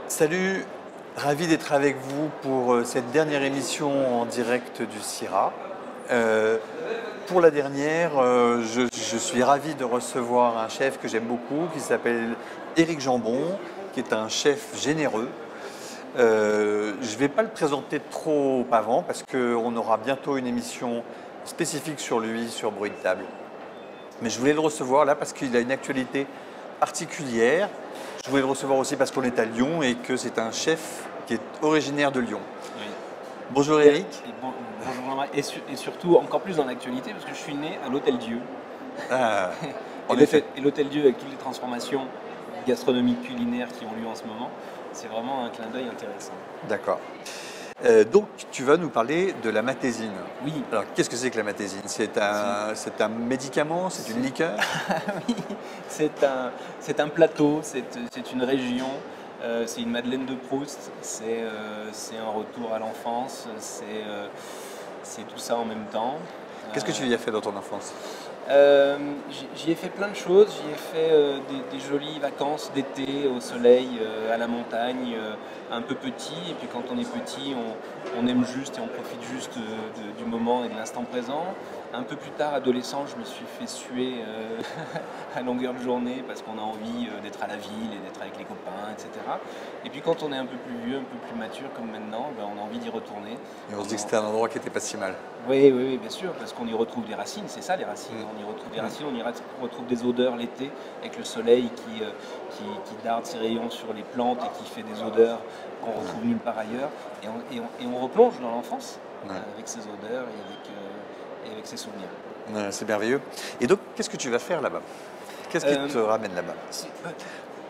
Salut, ravi d'être avec vous pour cette dernière émission en direct du CIRA. Pour la dernière, je suis ravi de recevoir un chef que j'aime beaucoup qui s'appelle Éric Jambon, qui est un chef généreux. Je ne vais pas le présenter trop avant parce qu'on aura bientôt une émission spécifique sur lui, sur Bruit de table. Mais je voulais le recevoir là parce qu'il a une actualité particulière. Je voulais le recevoir aussi parce qu'on est à Lyon et que c'est un chef qui est originaire de Lyon. Oui. Bonjour Eric. Bonjour Jean-Marc. Et surtout, encore plus dans l'actualité, parce que je suis né à l'Hôtel Dieu. Ah, Et l'Hôtel Dieu, avec toutes les transformations gastronomiques, culinaires qui ont lieu en ce moment, c'est vraiment un clin d'œil intéressant. D'accord. Donc tu vas nous parler de la matésine. Oui. Alors qu'est-ce que c'est que la matésine? C'est un médicament, c'est une liqueur? Oui, c'est un plateau, c'est une région, c'est une Madeleine de Proust, c'est un retour à l'enfance, c'est tout ça en même temps. Qu'est-ce que tu y as fait dans ton enfance? J'y ai fait plein de choses, j'y ai fait des jolies vacances d'été au soleil, à la montagne, un peu petit, et puis quand on est petit, on aime juste et on profite juste du moment et de l'instant présent. Un peu plus tard, adolescent, je me suis fait suer à longueur de journée parce qu'on a envie d'être à la ville et d'être avec les copains, etc. Et puis quand on est un peu plus vieux, un peu plus mature comme maintenant, ben, on a envie d'y retourner. Et on se dit que c'était un endroit qui n'était pas si mal. Oui, bien sûr, parce qu'on y retrouve des racines, c'est ça les racines. On y retrouve des racines, on y retrouve des odeurs l'été, avec le soleil qui darde ses rayons sur les plantes et qui fait des odeurs qu'on retrouve nulle part ailleurs. Et on replonge dans l'enfance avec ces odeurs et avec ses souvenirs. C'est merveilleux. Et donc, qu'est-ce que tu vas faire là-bas? Qu'est-ce qui te ramène là-bas?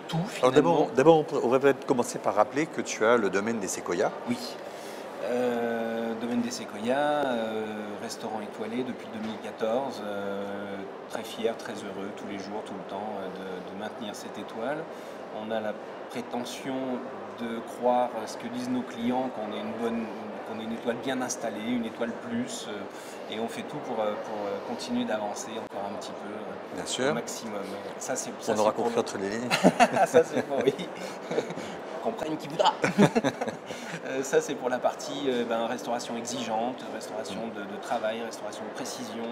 Tout, Alors finalement. d'abord, on pourrait peut-être commencer par rappeler que tu as le domaine des séquoias. Oui. Domaine des séquoias, restaurant étoilé depuis 2014, très fier, très heureux tous les jours, tout le temps de maintenir cette étoile. On a la prétention de croire à ce que disent nos clients, qu'on est une étoile bien installée, une étoile plus, et on fait tout pour continuer d'avancer encore un petit peu, Bien sûr. au maximum. On aura compris entre les lignes. Ça c'est pour oui. Comprenne qui voudra. Ça c'est pour la partie restauration exigeante, restauration de travail, restauration de précision,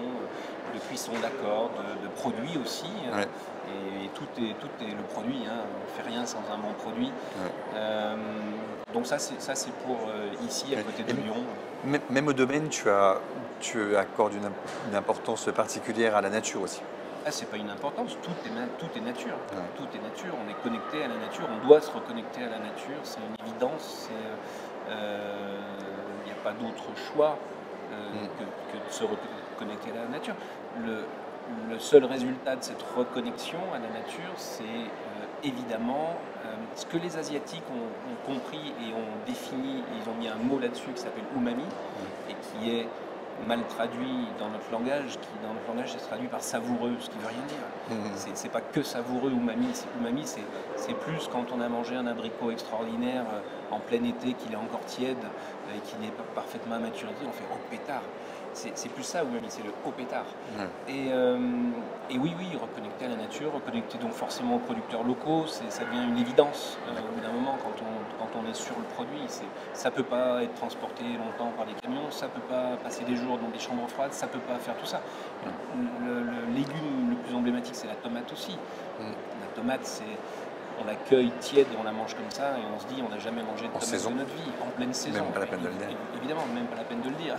de cuisson d'accord, de produits aussi. Ouais. Et tout est le produit, hein. On ne fait rien sans un bon produit. Ouais. Donc ça c'est pour ici à côté de Lyon. Même au domaine, tu accordes une importance particulière à la nature aussi. Ah, c'est pas une importance, tout est nature. Ouais. Tout est nature, on est connecté à la nature, on doit se reconnecter à la nature, c'est une évidence, il n'y a pas d'autre choix que de se reconnecter à la nature. Le seul résultat de cette reconnexion à la nature, c'est évidemment ce que les Asiatiques ont compris et ont défini, ils ont mis un mot là-dessus qui s'appelle umami, et qui est mal traduit dans notre langage, se traduit par savoureux, ce qui veut rien dire. C'est pas que savoureux umami, c'est plus quand on a mangé un abricot extraordinaire en plein été, qu'il est encore tiède et qu'il n'est pas parfaitement à maturité, on fait oh pétard. C'est plus ça umami, c'est le haut pétard. Et oui, reconnecter à la nature, reconnecter donc forcément aux producteurs locaux, ça devient une évidence au bout d'un moment quand on est sur le produit. Ça ne peut pas être transporté longtemps par des camions, ça ne peut pas passer des jours dans des chambres froides, ça ne peut pas faire tout ça. Le légume le plus emblématique, c'est la tomate aussi. La tomate, on la cueille tiède et on la mange comme ça et on se dit on n'a jamais mangé de tomate de notre vie, en pleine saison. Même pas la peine de le dire. Évidemment, même pas la peine de le dire,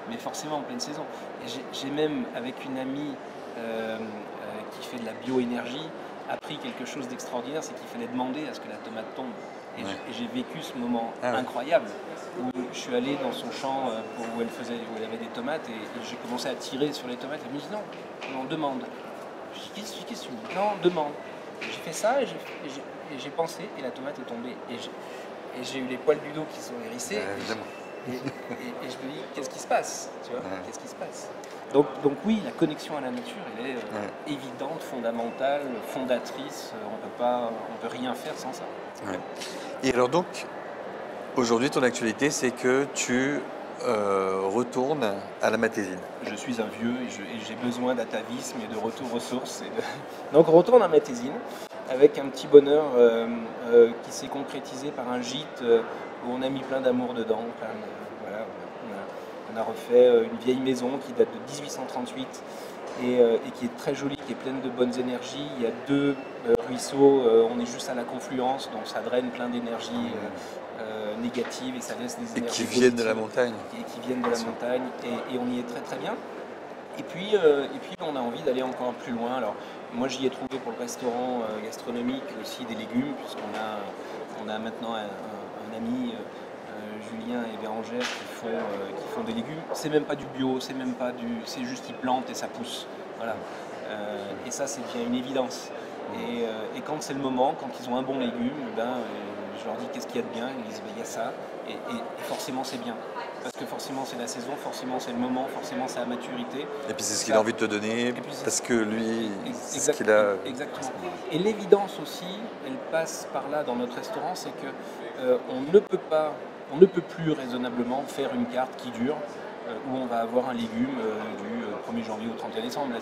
mais forcément en pleine saison. Et j'ai même, avec une amie qui fait de la bioénergie, appris quelque chose d'extraordinaire, c'est qu'il fallait demander à ce que la tomate tombe. Et j'ai vécu ce moment incroyable où je suis allé dans son champ où elle avait des tomates et j'ai commencé à tirer sur les tomates. Elle me dit non, demande. Je dis qu'est-ce que tu dis? Non, demande. J'ai fait ça et j'ai pensé et la tomate est tombée. Et j'ai eu les poils du dos qui sont hérissés. Et je me dis, qu'est-ce qui se passe, tu vois, qu'est-ce qui se passe? Donc oui, la connexion à la nature, elle est évidente, fondamentale, fondatrice. On peut rien faire sans ça. Et alors donc, aujourd'hui, ton actualité, c'est que tu retournes à la matésine. Je suis un vieux et j'ai besoin d'atavisme et de retour aux sources. Donc on retourne à Matésine. avec un petit bonheur qui s'est concrétisé par un gîte où on a mis plein d'amour dedans. Voilà, on a refait une vieille maison qui date de 1838 et qui est très jolie, qui est pleine de bonnes énergies. Il y a 2 ruisseaux, on est juste à la confluence, donc ça draine plein d'énergie négative et ça laisse des énergies qui viennent de la montagne. et qui viennent de la montagne et on y est très très bien. Et puis on a envie d'aller encore plus loin. Alors moi j'y ai trouvé pour le restaurant gastronomique aussi des légumes, puisqu'on a maintenant un ami, Julien et Bérangère, qui font des légumes. C'est même pas du bio, c'est juste ils plantent et ça pousse. Voilà. Et ça c'est bien une évidence. Et quand c'est le moment, quand ils ont un bon légume, je leur dis qu'est-ce qu'il y a de bien, ils me disent il y a ça, et forcément c'est bien. Parce que forcément c'est la saison, forcément c'est le moment, forcément c'est la maturité. Et puis c'est ce qu'il a envie de te donner, parce que lui, c'est ce qu'il a... Exactement. Et l'évidence aussi, elle passe par là dans notre restaurant, c'est que on ne peut plus raisonnablement faire une carte qui dure, où on va avoir un légume du 1er janvier au 31 décembre. Là,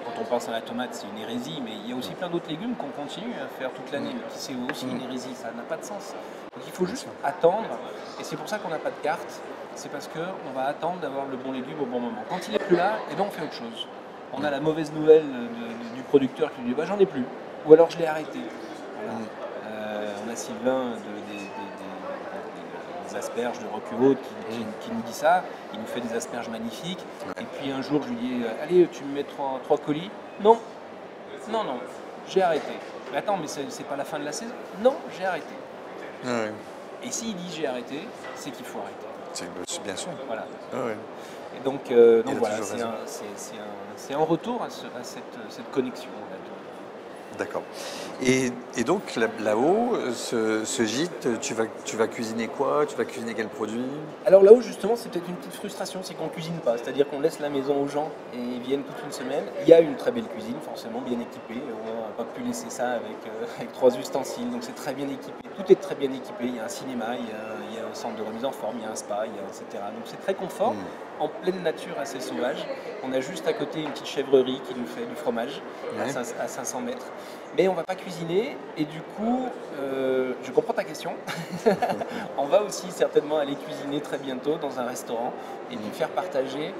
quand on pense à la tomate, c'est une hérésie, mais il y a aussi plein d'autres légumes qu'on continue à faire toute l'année, c'est aussi une hérésie, ça n'a pas de sens. Donc il faut juste attendre, et c'est pour ça qu'on n'a pas de carte, c'est parce qu'on va attendre d'avoir le bon légume au bon moment. Quand il n'est plus là, eh ben on fait autre chose. On a la mauvaise nouvelle du producteur qui nous dit j'en ai plus, ou alors je l'ai arrêté. Voilà. On a Sylvain des asperges de Roquehaut qui nous dit ça, il nous fait des asperges magnifiques, et puis un jour je lui dis allez tu me mets 3 colis, non, j'ai arrêté. Mais attends, mais c'est pas la fin de la saison? Non, j'ai arrêté. Et s'il dit j'ai arrêté, c'est qu'il faut arrêter. C'est bien sûr. Voilà. Ouais. Et donc voilà, c'est un retour à cette connexion. D'accord. Et donc là-haut, ce gîte, tu vas cuisiner quoi? Tu vas cuisiner quel produit? Alors là-haut, justement, c'est peut-être une petite frustration, c'est qu'on ne cuisine pas. C'est-à-dire qu'on laisse la maison aux gens et ils viennent toute une semaine. Il y a une très belle cuisine, forcément, bien équipée. On n'a pas pu laisser ça avec 3 ustensiles, donc c'est très bien équipé. Tout est très bien équipé. Il y a un cinéma, il y a un centre de remise en forme, il y a un spa, etc. Donc c'est très confort, en pleine nature, assez sauvage. On a juste à côté une petite chèvrerie qui nous fait du fromage à 500 mètres. Mais on ne va pas cuisiner et du coup, je comprends ta question. On va aussi certainement aller cuisiner très bientôt dans un restaurant et puis faire partager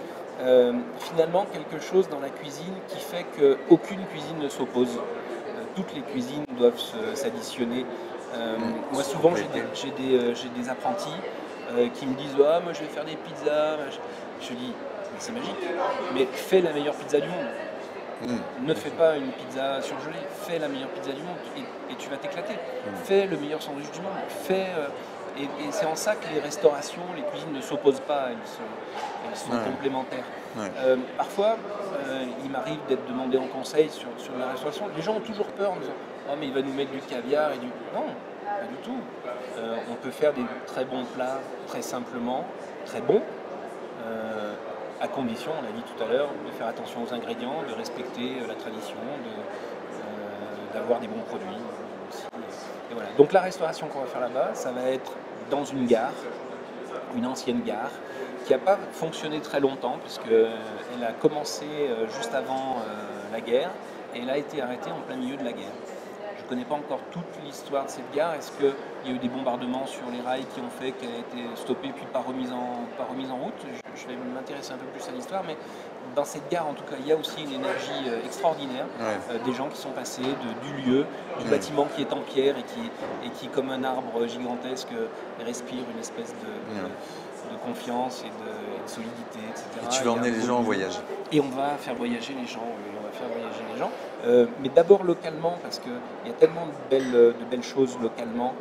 finalement quelque chose dans la cuisine qui fait qu'aucune cuisine ne s'oppose. Toutes les cuisines doivent s'additionner. Moi souvent j'ai des apprentis qui me disent moi je vais faire des pizzas. Je dis mais c'est magique, mais fais la meilleure pizza du monde. Ne fais pas une pizza surgelée, fais la meilleure pizza du monde et tu vas t'éclater. Fais le meilleur sandwich du monde. Et c'est en ça que les restaurations, les cuisines ne s'opposent pas, elles sont complémentaires. Parfois, il m'arrive d'être demandé en conseil sur la restauration. Les gens ont toujours peur en disant mais il va nous mettre du caviar et du... Non, pas du tout. On peut faire des très bons plats, très simplement, très bons. À condition, on l'a dit tout à l'heure, de faire attention aux ingrédients, de respecter la tradition, d'avoir des bons produits aussi. Et voilà. Donc la restauration qu'on va faire là-bas, ça va être dans une gare, une ancienne gare, qui n'a pas fonctionné très longtemps, puisqu'elle a commencé juste avant la guerre, et elle a été arrêtée en plein milieu de la guerre. Je ne connais pas encore toute l'histoire de cette gare. Est-ce qu'il y a eu des bombardements sur les rails qui ont fait qu'elle a été stoppée puis pas remise en route? Je vais m'intéresser un peu plus à l'histoire, mais dans cette gare, en tout cas, il y a aussi une énergie extraordinaire. Des gens qui sont passés du lieu, du bâtiment qui est en pierre et qui comme un arbre gigantesque, respire une espèce de confiance et de solidité, etc. Et tu vas emmener les gens en voyage. Et on va faire voyager les gens, mais d'abord localement, parce qu'il y a tellement de belles choses localement,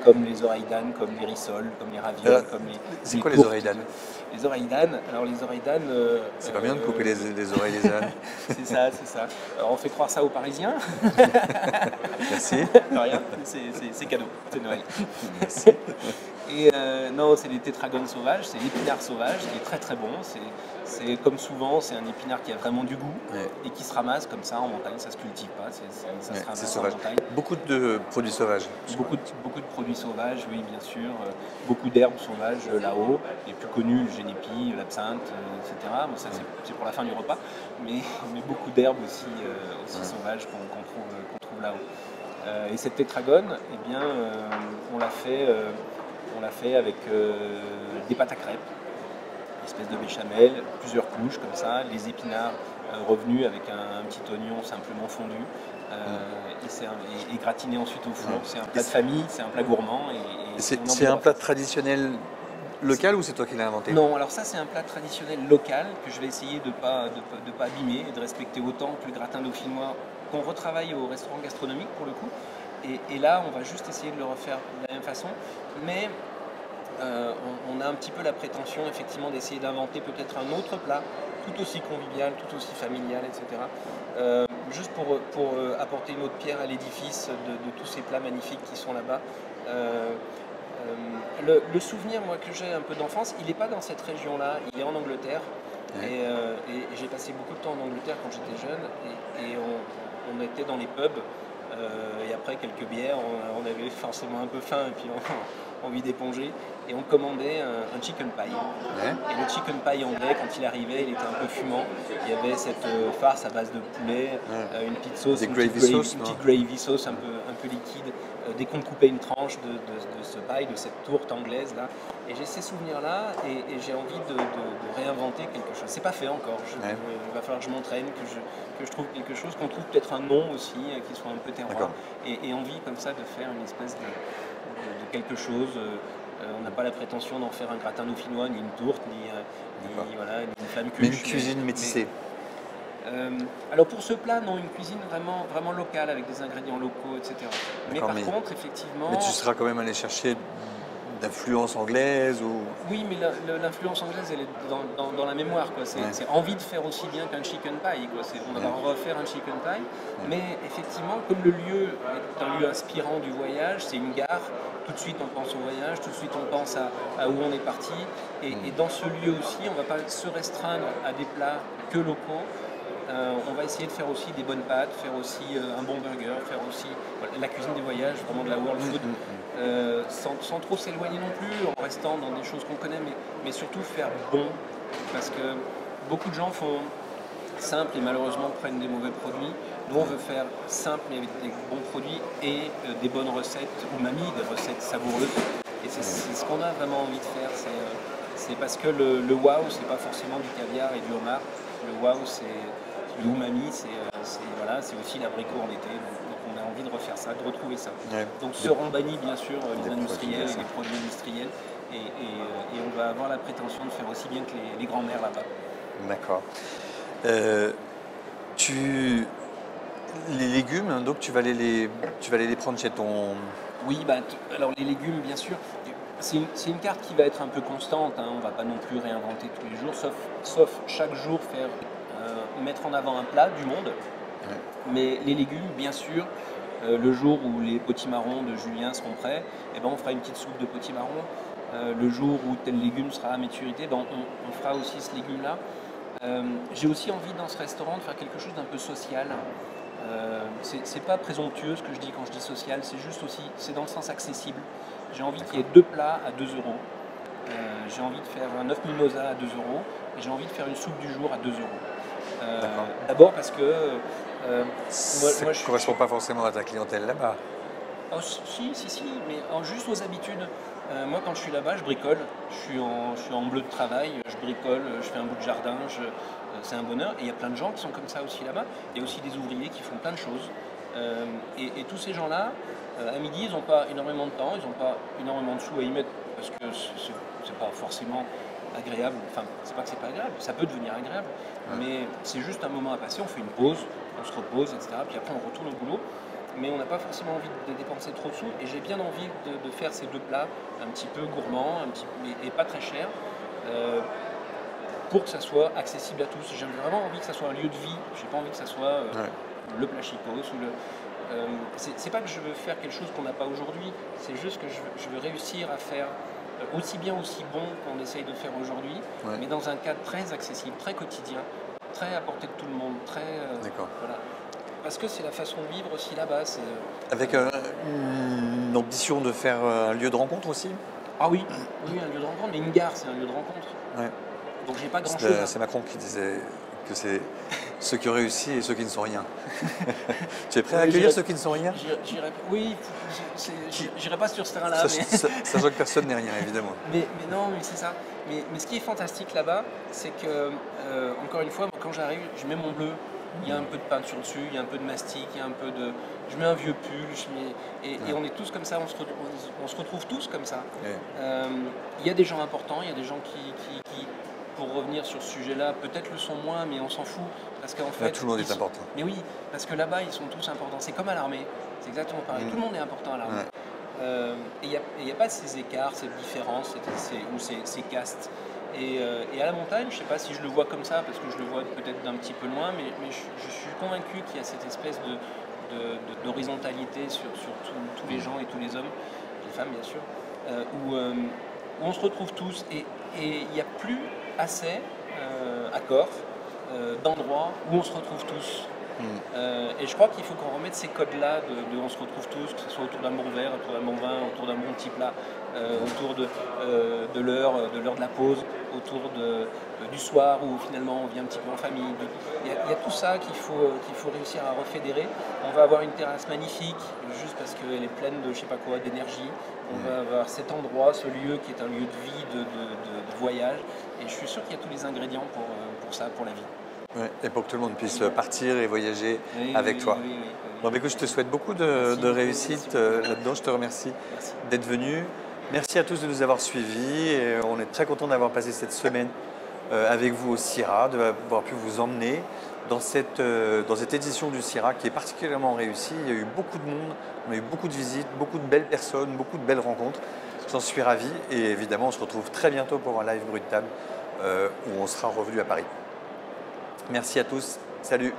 comme les oreilles d'âne, comme les rissoles, comme les ravioles, comme les... C'est quoi les oreilles d'âne? Les oreilles d'âne, alors les oreilles d'âne... c'est pas bien de couper les oreilles des ânes. C'est ça. Alors on fait croire ça aux Parisiens. Merci. Rien, c'est cadeau, c'est Noël. Merci. Et non, c'est des tétragones sauvages, c'est l'épinard sauvage, qui est très très bon. C'est comme souvent, c'est un épinard qui a vraiment du goût et qui se ramasse comme ça en montagne, ça se cultive pas, ça se ramasse en montagne. Beaucoup de produits sauvages. Beaucoup de produits sauvages, oui bien sûr. Beaucoup d'herbes sauvages là-haut, les plus connus, le génépi, l'absinthe, etc. Bon, ça c'est pour la fin du repas, mais beaucoup d'herbes aussi sauvages qu'on trouve là-haut. Et cette tétragone, eh bien, on l'a fait avec des pâtes à crêpes, une espèce de béchamel, plusieurs couches comme ça, les épinards revenus avec un petit oignon simplement fondu et gratiné ensuite au four. C'est un plat de famille, c'est un plat gourmand. C'est un plat traditionnel local ou c'est toi qui l'as inventé? Non, alors ça c'est un plat traditionnel local que je vais essayer de pas abîmer et de respecter autant que le gratin dauphinois qu'on retravaille au restaurant gastronomique pour le coup. Et là, on va juste essayer de le refaire de la même façon, mais on a un petit peu la prétention effectivement d'essayer d'inventer peut-être un autre plat tout aussi convivial, tout aussi familial, etc. Juste pour apporter une autre pierre à l'édifice de tous ces plats magnifiques qui sont là-bas. Le souvenir moi, que j'ai un peu d'enfance, il n'est pas dans cette région-là, il est en Angleterre. Et j'ai passé beaucoup de temps en Angleterre quand j'étais jeune et on était dans les pubs et après quelques bières, on avait forcément un peu faim et puis envie d'éponger et on commandait un chicken pie. Et le chicken pie anglais, quand il arrivait, il était un peu fumant. Il y avait cette farce à base de poulet, une petite sauce, une petite gravy sauce un peu liquide. Dès qu'on coupait une tranche de ce pie, de cette tourte anglaise là, et j'ai ces souvenirs là et j'ai envie de réinventer quelque chose. C'est pas fait encore. Il va falloir que je m'entraîne, que je trouve quelque chose, qu'on trouve peut-être un nom aussi qui soit un peu terroir et envie comme ça de faire une espèce de quelque chose. On n'a pas la prétention d'en faire un gratin dauphinois, ni une tourte, ni une flamme cuche. Mais une cuisine métissée. Alors pour ce plat, non, une cuisine vraiment, vraiment locale avec des ingrédients locaux, etc. Mais par contre, effectivement... Mais tu seras quand même allé chercher d'influence anglaise ou... Oui, mais l'influence anglaise, elle est dans la mémoire. C'est envie de faire aussi bien qu'un chicken pie. On va refaire un chicken pie. Mais effectivement, comme le lieu est un lieu inspirant du voyage, c'est une gare, tout de suite on pense au voyage, tout de suite on pense à où on est parti. Et dans ce lieu aussi, on ne va pas se restreindre à des plats que locaux. On va essayer de faire aussi des bonnes pâtes, faire aussi un bon burger, faire aussi la cuisine des voyages, vraiment de la world food, sans trop s'éloigner non plus, en restant dans des choses qu'on connaît, mais surtout faire bon, parce que beaucoup de gens font simple et malheureusement prennent des mauvais produits. Nous on veut faire simple mais avec des bons produits et des bonnes recettes, umami, des recettes savoureuses. Et c'est ce qu'on a vraiment envie de faire, c'est parce que le wow, c'est pas forcément du caviar et du homard. Le wow, c'est l'umami, c'est aussi l'abricot en été. Donc on a envie de refaire ça, de retrouver ça. Donc seront bannis bien sûr les industriels et les produits industriels. Et on va avoir la prétention de faire aussi bien que les grands-mères là-bas. D'accord. Les légumes, donc tu vas aller les prendre chez ton... Oui, alors les légumes, bien sûr, c'est une carte qui va être un peu constante. On ne va pas non plus réinventer tous les jours, sauf chaque jour mettre en avant un plat du monde. Mais les légumes, bien sûr, le jour où les potimarrons de Julien seront prêts, on fera une petite soupe de potimarron. Le jour où tel légume sera à maturité, on fera aussi ce légume-là. J'ai aussi envie dans ce restaurant de faire quelque chose d'un peu social. C'est pas présomptueux ce que je dis quand je dis social, c'est juste aussi, c'est dans le sens accessible. J'ai envie qu'il y ait 2 plats à 2 euros. J'ai envie de faire un œuf mimosa à 2 euros et j'ai envie de faire une soupe du jour à 2 euros. D'abord parce que moi, je ne correspond pas forcément à ta clientèle là-bas. Oh, si, mais juste aux habitudes. Moi, quand je suis là-bas, je bricole. Je suis en bleu de travail, je bricole, je fais un bout de jardin, c'est un bonheur. Et il y a plein de gens qui sont comme ça aussi là-bas. Il y a aussi des ouvriers qui font plein de choses. Et tous ces gens-là, à midi, ils n'ont pas énormément de temps, ils n'ont pas énormément de sous à y mettre parce que c'est pas forcément agréable. Enfin, c'est pas que c'est pas agréable, ça peut devenir agréable, mais c'est juste un moment à passer. On fait une pause, on se repose, etc. Puis après, on retourne au boulot. Mais on n'a pas forcément envie de dépenser trop de sous et j'ai bien envie de faire ces 2 plats un petit peu gourmands et pas très chers pour que ça soit accessible à tous. J'ai vraiment envie que ça soit un lieu de vie, j'ai pas envie que ça soit le plat chicos ou c'est pas que je veux faire quelque chose qu'on n'a pas aujourd'hui, c'est juste que je veux réussir à faire aussi bien, aussi bon qu'on essaye de faire aujourd'hui, mais dans un cadre très accessible, très quotidien, très à portée de tout le monde, très... voilà. Parce que c'est la façon de vivre aussi là-bas. Avec une ambition de faire un lieu de rencontre aussi? Ah oui, un lieu de rencontre, mais une gare, c'est un lieu de rencontre. Donc j'ai pas grand-chose. C'est Macron qui disait que c'est ceux qui ont réussi et ceux qui ne sont rien. Tu es prêt à accueillir ceux qui ne sont rien? Oui, j'irai pas sur ce terrain-là. Sachant que personne n'est rien, évidemment. Mais non, mais c'est ça. Mais ce qui est fantastique là-bas, c'est que, encore une fois, moi, quand j'arrive, je mets mon bleu, il y a un peu de peinture dessus, il y a un peu de mastic, il y a un peu de... Je mets un vieux pull, et on est tous comme ça, on se retrouve tous comme ça. Ouais. Il y a des gens importants, il y a des gens qui pour revenir sur ce sujet-là, peut-être le sont moins, mais on s'en fout. Parce qu'en fait, là, tout le monde est important. Mais oui, parce que là-bas, ils sont tous importants. C'est comme à l'armée, c'est exactement pareil. Tout le monde est important à l'armée. Ouais. Et il n'y a pas ces écarts, ces différences, ou ces castes. Et à la montagne, je ne sais pas si je le vois comme ça, parce que je le vois peut-être d'un petit peu loin, mais je suis convaincu qu'il y a cette espèce d'horizontalité sur tous les gens et tous les hommes, les femmes bien sûr, où on se retrouve tous, et il n'y a plus assez accords d'endroits où on se retrouve tous. Et je crois qu'il faut qu'on remette ces codes-là de on se retrouve tous, que ce soit autour d'un bon verre, autour d'un bon vin, autour d'un bon petit plat, autour de l'heure de la pause, autour du soir où finalement on vient un petit peu en famille. Il y a tout ça qu'il faut réussir à refédérer. On va avoir une terrasse magnifique, juste parce qu'elle est pleine de je sais pas quoi, d'énergie. On va avoir cet endroit, ce lieu qui est un lieu de vie, de voyage. Et je suis sûr qu'il y a tous les ingrédients pour ça, pour la vie. Ouais, et pour que tout le monde puisse partir et voyager avec toi. Oui. Bon, bah, écoute, je te souhaite beaucoup de réussite là-dedans. Je te remercie d'être venu. Merci à tous de nous avoir suivis. Et on est très content d'avoir passé cette semaine avec vous au CIRA, d'avoir pu vous emmener dans cette édition du CIRA qui est particulièrement réussie. Il y a eu beaucoup de monde, on a eu beaucoup de visites, beaucoup de belles personnes, beaucoup de belles rencontres. J'en suis ravi. Et évidemment, on se retrouve très bientôt pour un live Brut de Table où on sera revenu à Paris. Merci à tous. Salut.